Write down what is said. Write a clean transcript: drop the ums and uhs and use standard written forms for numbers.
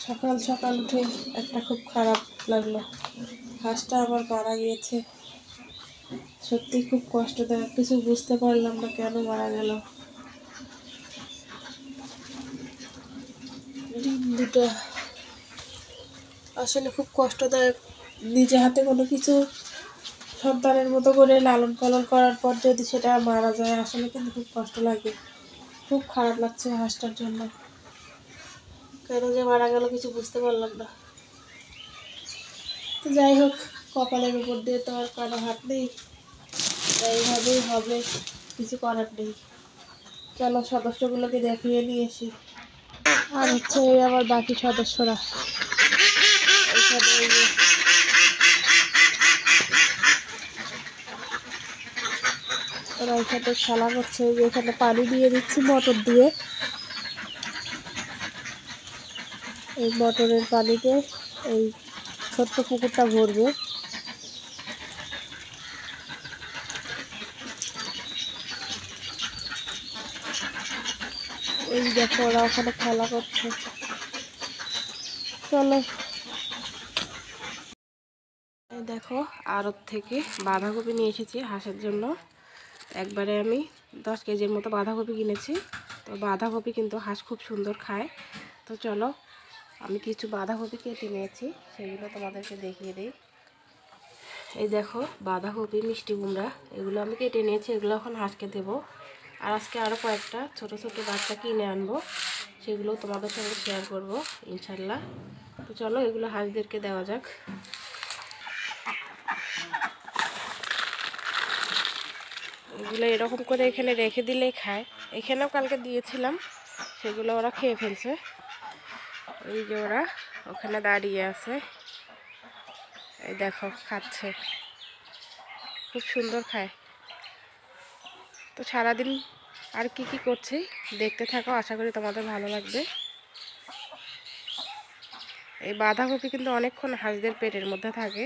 সকাল সকাল উঠে একটা খুব খারাপ লাগলো, হাঁসটা আমার মারা গিয়েছে। সত্যি খুব কষ্টদায়ক, কিছু বুঝতে পারলাম না কেন মারা গেল। ডিম দুটো আসলে খুব কষ্টদায়ক। নিজে হাতে কোনো কিছু সন্তানের মতো করে লালন পালন করার পর যদি সেটা মারা যায়, আসলে কিন্তু খুব কষ্ট লাগে। খুব খারাপ লাগছে হাঁসটার জন্য, কেন যে মারা গেল কিছু বুঝতে পারলাম না। তো যাই হোক, কপালের উপর দিয়ে তো আর কারো হাত নেই, এইভাবেই হবে, কিছু করার নেই। চলো সদস্যগুলোকে দেখিয়ে নিয়ে এসি। আর হচ্ছে এই আমার বাকি সদস্যরা, ওরা এখানে খেলা করছে। যে এখানে পানি দিয়ে দিচ্ছি মোটর দিয়ে, এই মোটরের পানিতে এই ছোট্ট পুকুরটা ভরবে। এই দেখো ওরা ওখানে খেলা করছে। চলো, এই দেখো আড়ত থেকে বাঁধাকপি নিয়ে এসেছি হাঁসের জন্য। একবারে আমি 10 কেজির মতো বাঁধাকপি কিনেছি। তো বাঁধাকপি কিন্তু হাঁস খুব সুন্দর খায়। তো চলো আমি কিছু বাঁধাকপি কেটে নিয়েছি, সেগুলো তোমাদেরকে দেখিয়ে দিই। এই দেখো বাঁধাকপি, মিষ্টি কুমড়া, এগুলো আমি কেটে নিয়েছি। এগুলো এখন হাঁসকে দেবো। আর আজকে আরও কয়েকটা ছোট ছোট বাচ্চা কিনে আনবো, সেগুলো তোমাদের সঙ্গে শেয়ার করবো ইনশাল্লাহ। তো চলো এগুলো হাঁসদেরকে দেওয়া যাক। এগুলো এরকম করে এখানে রেখে দিলেই খায়। এখানেও কালকে দিয়েছিলাম, সেগুলো ওরা খেয়ে ফেলছে। এই যে ওরা ওখানে দাঁড়িয়ে আছে, এই দেখো খাচ্ছে, খুব সুন্দর খায়। তো সারাদিন আর কি কি করছি দেখতে থাকো, আশা করি তোমাদের ভালো লাগবে। এই বাঁধাকপি কিন্তু অনেকক্ষণ হাঁসদের পেটের মধ্যে থাকে।